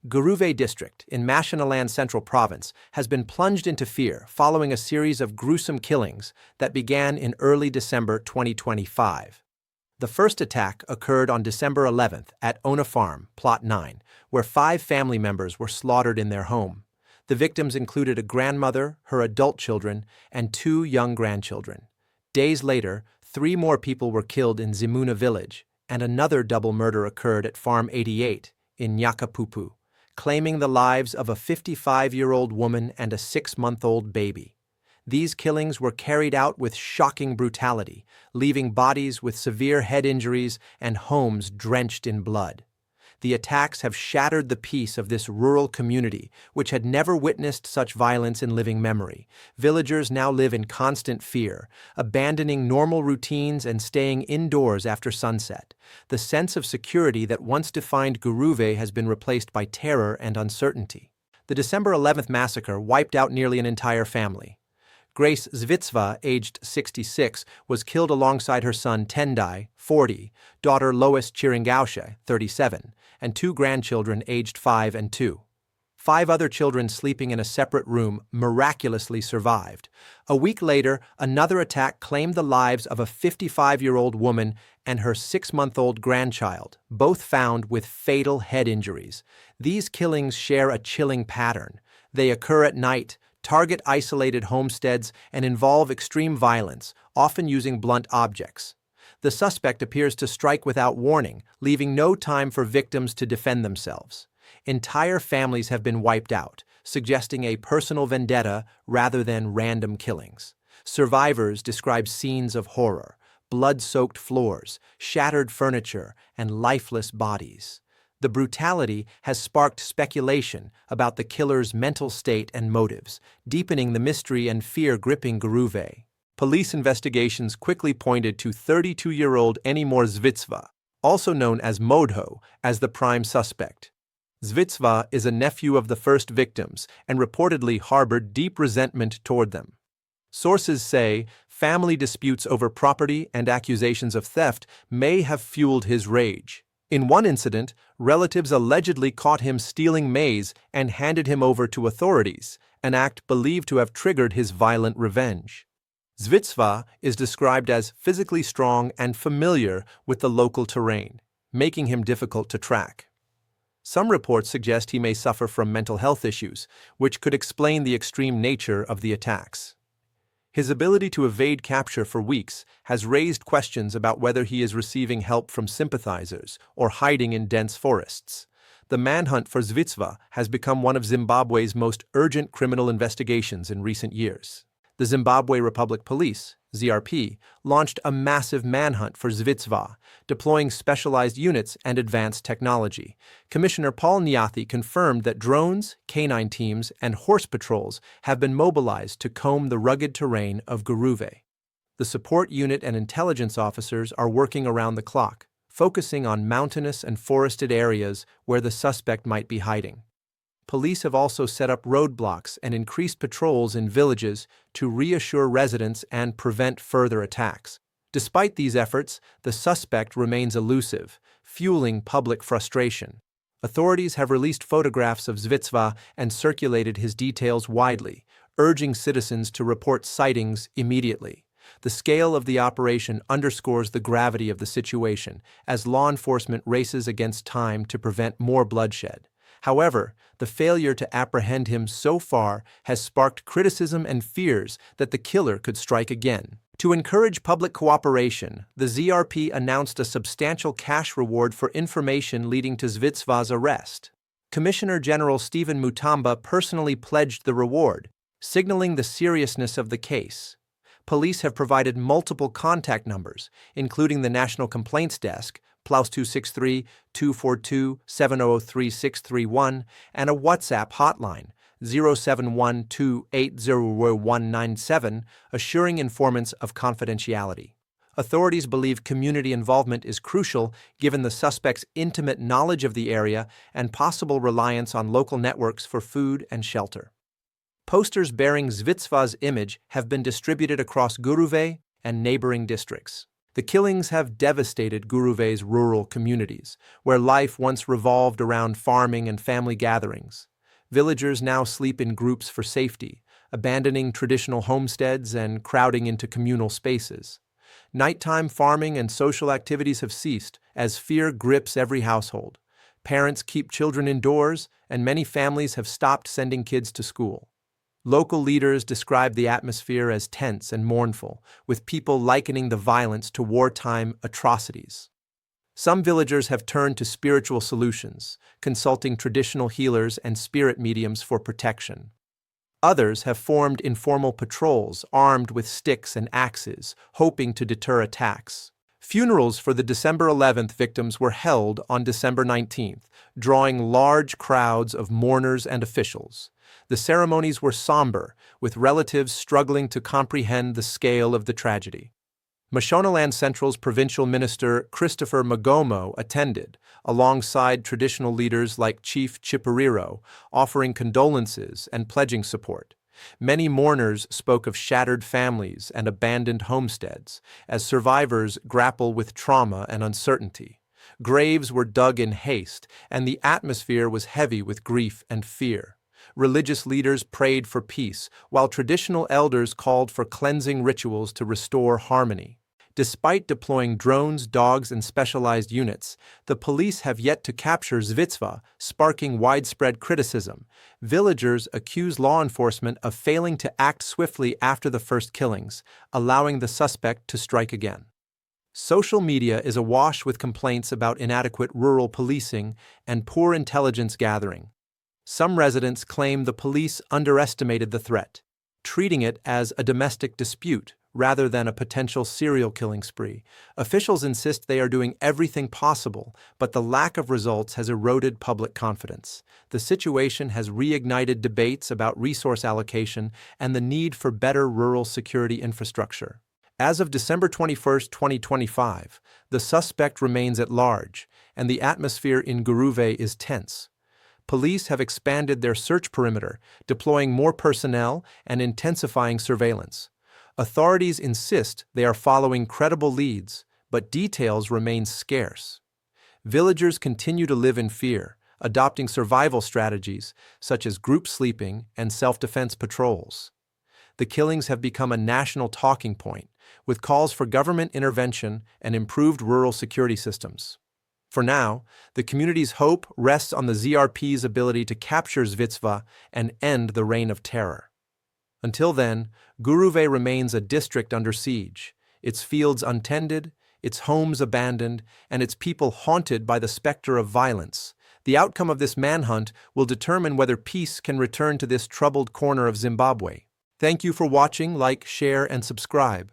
Guruve district in Mashonaland Central Province has been plunged into fear following a series of gruesome killings that began in early December 2025. The first attack occurred on December 11th at Ona Farm, Plot 9, where 5 family members were slaughtered in their home. The victims included a grandmother, her adult children, and 2 young grandchildren. Days later, 3 more people were killed in Zimuna village, and another double murder occurred at Farm 88 in Nyakapupu, claiming the lives of a 55-year-old woman and a 6-month-old baby. These killings were carried out with shocking brutality, leaving bodies with severe head injuries and homes drenched in blood. The attacks have shattered the peace of this rural community, which had never witnessed such violence in living memory. Villagers now live in constant fear, abandoning normal routines and staying indoors after sunset. The sense of security that once defined Guruve has been replaced by terror and uncertainty. The December 11th massacre wiped out nearly an entire family. Grace Zvitsva, aged 66, was killed alongside her son Tendai, 40, daughter Lois Chiringaushe, 37, and 2 grandchildren aged 5 and 2. 5 other children sleeping in a separate room miraculously survived. A week later, another attack claimed the lives of a 55-year-old woman and her 6-month-old grandchild, both found with fatal head injuries. These killings share a chilling pattern. They occur at night, target isolated homesteads, and involve extreme violence, often using blunt objects. The suspect appears to strike without warning, leaving no time for victims to defend themselves. Entire families have been wiped out, suggesting a personal vendetta rather than random killings. Survivors describe scenes of horror, blood-soaked floors, shattered furniture, and lifeless bodies. The brutality has sparked speculation about the killer's mental state and motives, deepening the mystery and fear gripping Guruve. Police investigations quickly pointed to 32-year-old Enimor Zvitsva, also known as Modho, as the prime suspect. Zvitsva is a nephew of the first victims and reportedly harbored deep resentment toward them. Sources say family disputes over property and accusations of theft may have fueled his rage. In one incident, relatives allegedly caught him stealing maize and handed him over to authorities, an act believed to have triggered his violent revenge. Zvitsva is described as physically strong and familiar with the local terrain, making him difficult to track. Some reports suggest he may suffer from mental health issues, which could explain the extreme nature of the attacks. His ability to evade capture for weeks has raised questions about whether he is receiving help from sympathizers or hiding in dense forests. The manhunt for Zvitsva has become one of Zimbabwe's most urgent criminal investigations in recent years. The Zimbabwe Republic Police, ZRP, launched a massive manhunt for Zvitsva, deploying specialized units and advanced technology. Commissioner Paul Nyathi confirmed that drones, canine teams, and horse patrols have been mobilized to comb the rugged terrain of Guruve. The support unit and intelligence officers are working around the clock, focusing on mountainous and forested areas where the suspect might be hiding. Police have also set up roadblocks and increased patrols in villages to reassure residents and prevent further attacks. Despite these efforts, the suspect remains elusive, fueling public frustration. Authorities have released photographs of Zvitsva and circulated his details widely, urging citizens to report sightings immediately. The scale of the operation underscores the gravity of the situation, as law enforcement races against time to prevent more bloodshed. However, the failure to apprehend him so far has sparked criticism and fears that the killer could strike again. To encourage public cooperation, the ZRP announced a substantial cash reward for information leading to Zvitsva's arrest. Commissioner General Stephen Mutamba personally pledged the reward, signaling the seriousness of the case. Police have provided multiple contact numbers, including the National Complaints Desk, +263 242 703631, and a WhatsApp hotline, 071280197, assuring informants of confidentiality. Authorities believe community involvement is crucial given the suspect's intimate knowledge of the area and possible reliance on local networks for food and shelter. Posters bearing Zvitsva's image have been distributed across Guruve and neighboring districts. The killings have devastated Guruve's rural communities, where life once revolved around farming and family gatherings. Villagers now sleep in groups for safety, abandoning traditional homesteads and crowding into communal spaces. Nighttime farming and social activities have ceased as fear grips every household. Parents keep children indoors, and many families have stopped sending kids to school. Local leaders describe the atmosphere as tense and mournful, with people likening the violence to wartime atrocities. Some villagers have turned to spiritual solutions, consulting traditional healers and spirit mediums for protection. Others have formed informal patrols armed with sticks and axes, hoping to deter attacks. Funerals for the December 11th victims were held on December 19th, drawing large crowds of mourners and officials. The ceremonies were somber, with relatives struggling to comprehend the scale of the tragedy. Mashonaland Central's provincial minister Christopher Magomo attended, alongside traditional leaders like Chief Chipuriro, offering condolences and pledging support. Many mourners spoke of shattered families and abandoned homesteads, as survivors grapple with trauma and uncertainty. Graves were dug in haste, and the atmosphere was heavy with grief and fear. Religious leaders prayed for peace, while traditional elders called for cleansing rituals to restore harmony. Despite deploying drones, dogs, and specialized units, the police have yet to capture Zvitsva, sparking widespread criticism. Villagers accuse law enforcement of failing to act swiftly after the first killings, allowing the suspect to strike again. Social media is awash with complaints about inadequate rural policing and poor intelligence gathering. Some residents claim the police underestimated the threat, treating it as a domestic dispute rather than a potential serial killing spree. Officials insist they are doing everything possible, but the lack of results has eroded public confidence. The situation has reignited debates about resource allocation and the need for better rural security infrastructure. As of December 21, 2025, the suspect remains at large, and the atmosphere in Guruve is tense. Police have expanded their search perimeter, deploying more personnel and intensifying surveillance. Authorities insist they are following credible leads, but details remain scarce. Villagers continue to live in fear, adopting survival strategies such as group sleeping and self-defense patrols. The killings have become a national talking point, with calls for government intervention and improved rural security systems. For now, the community's hope rests on the ZRP's ability to capture Zvitsva and end the reign of terror. Until then, Guruve remains a district under siege, its fields untended, its homes abandoned, and its people haunted by the specter of violence. The outcome of this manhunt will determine whether peace can return to this troubled corner of Zimbabwe. Thank you for watching. Like, share, and subscribe.